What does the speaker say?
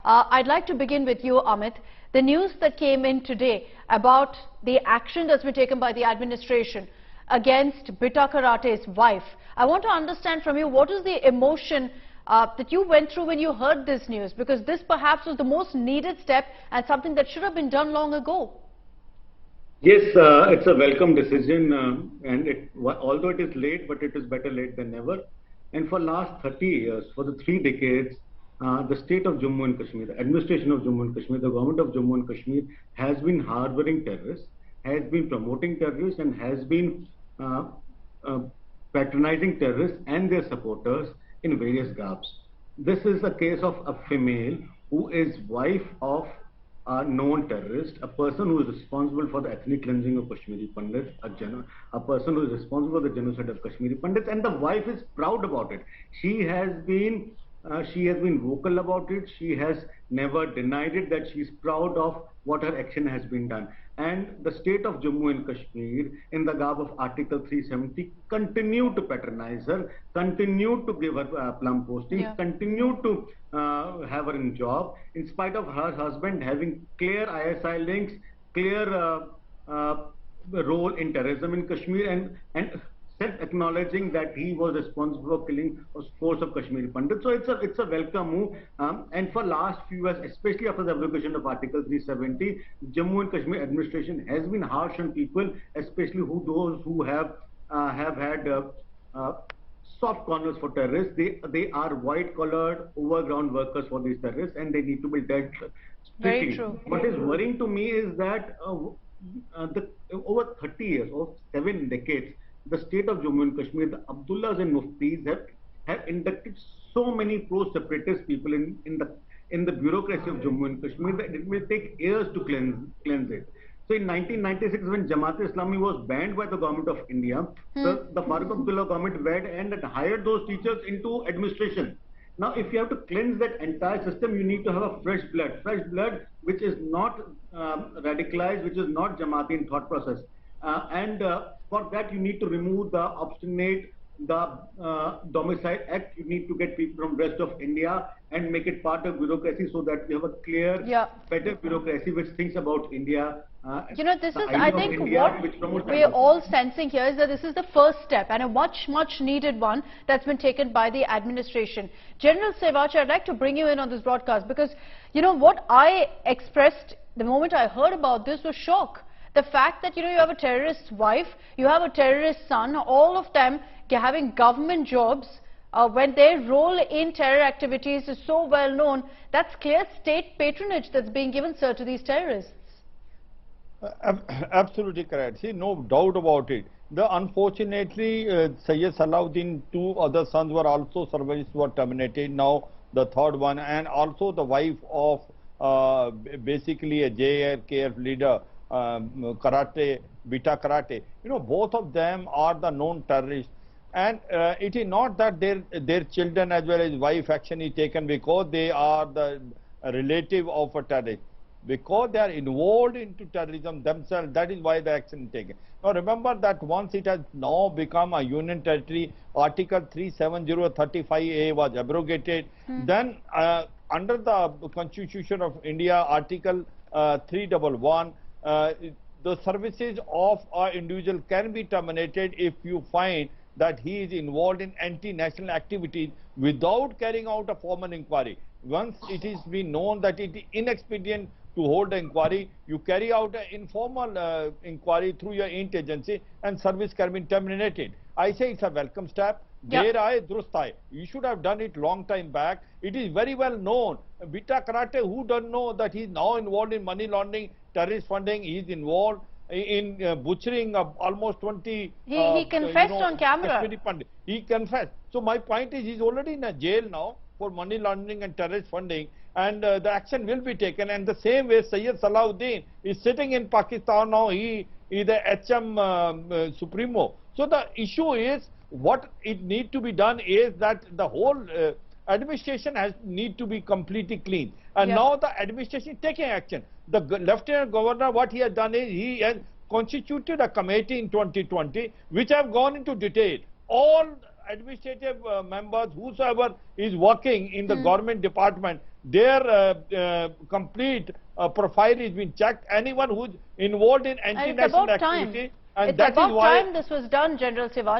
I'd like to begin with you, Amit. The news that came in today about the action that's been taken by the administration against Bitta Karate's wife. I want to understand from you, what is the emotion that you went through when you heard this news? Because this perhaps was the most needed step and something that should have been done long ago. Yes, it's a welcome decision, and although it is late, but it is better late than never. And for last 30 years, for the 3 decades, the state of Jammu and Kashmir, the administration of Jammu and Kashmir, the government of Jammu and Kashmir has been harboring terrorists, has been promoting terrorists, and has been patronizing terrorists and their supporters in various Govts. This is a case of a female who is wife of a known terrorist, a person who is responsible for the ethnic cleansing of Kashmiri pandits, a person who is responsible for the genocide of Kashmiri pandits, and the wife is proud about it. She has been vocal about it. She has never denied it, that she is proud of what her action has been done. And the state of Jammu and Kashmir, in the garb of Article 370, continued to patronize her, continued to give her plum postings, continued to have her in job, in spite of her husband having clear ISI links, clear role in terrorism in Kashmir, and acknowledging that he was responsible for killing a force of Kashmiri Pandits. So it's a welcome move. And for last few years, especially after the abrogation of Article 370, Jammu and Kashmir administration has been harsh on people, especially those who have had soft corners for terrorists. They are white-collared, overground workers for these terrorists, and they need to be dealt strictly. Very true. What is worrying to me is that over 30 years, or 7 decades, the state of Jammu and Kashmir, the Abdullahs and Muftis have inducted so many pro-separatist people in the bureaucracy of Jammu and Kashmir that it will take years to cleanse it. So in 1996, when Jamaat-e-Islami was banned by the government of India, the Farooq Abdullah government went and hired those teachers into administration. Now, if you have to cleanse that entire system, you need to have a fresh blood which is not radicalized, which is not Jamaati in thought process. For that, you need to remove the obstinate, the Domicile Act. You need to get people from rest of India and make it part of bureaucracy, so that we have a clear, better bureaucracy which thinks about India. This is, I think, what we're all sensing here is that this is the first step, and a much needed one that's been taken by the administration. General Sevacha, I'd like to bring you in on this broadcast, because what I expressed the moment I heard about this was shock. The fact that you have a terrorist wife, you have a terrorist son, all of them having government jobs, when their role in terror activities is so well known, that's clear state patronage that's being given, sir, to these terrorists. Absolutely correct. See, no doubt about it. Unfortunately, Sayyid Salahuddin, 2 other sons were also services were terminated. Now the 3rd one, and also the wife of basically a J&K leader, Karate, Bitta Karate. Both of them are the known terrorists, and it is not that their children as well as wife action is taken because they are the relative of a terrorist. Because they are involved into terrorism themselves, that is why the action is taken. Now remember that once it has now become a union territory, Article 370-35A was abrogated. Then under the Constitution of India, Article 311, the services of an individual can be terminated if you find that he is involved in anti-national activities without carrying out a formal inquiry. Once it is been known that it is inexpedient to hold an inquiry, you carry out an informal inquiry through your agency, and service can be terminated. I say it's a welcome step. Der aaye durust aaye. You should have done it long time back. It is very well known. Bitta Karate, who doesn't know that he is now involved in money laundering, terrorist funding? He is involved in butchering of almost 20. He confessed on camera. He confessed. So my point is, he is already in a jail now for money laundering and terrorist funding, and the action will be taken. And the same way Sayyid Salahuddin is sitting in Pakistan now. He is the HM Supremo. So the issue is, what it need to be done is that the whole administration need to be completely clean. And now the administration is taking action. The Lieutenant Governor, what he has done is, he has constituted a committee in 2020 which have gone into detail. All administrative members, whosoever is working in the government department, their complete profile is being checked. Anyone who's involved in And it's anti-national about time. activity, and It's that is about why time this was done, General Sivac.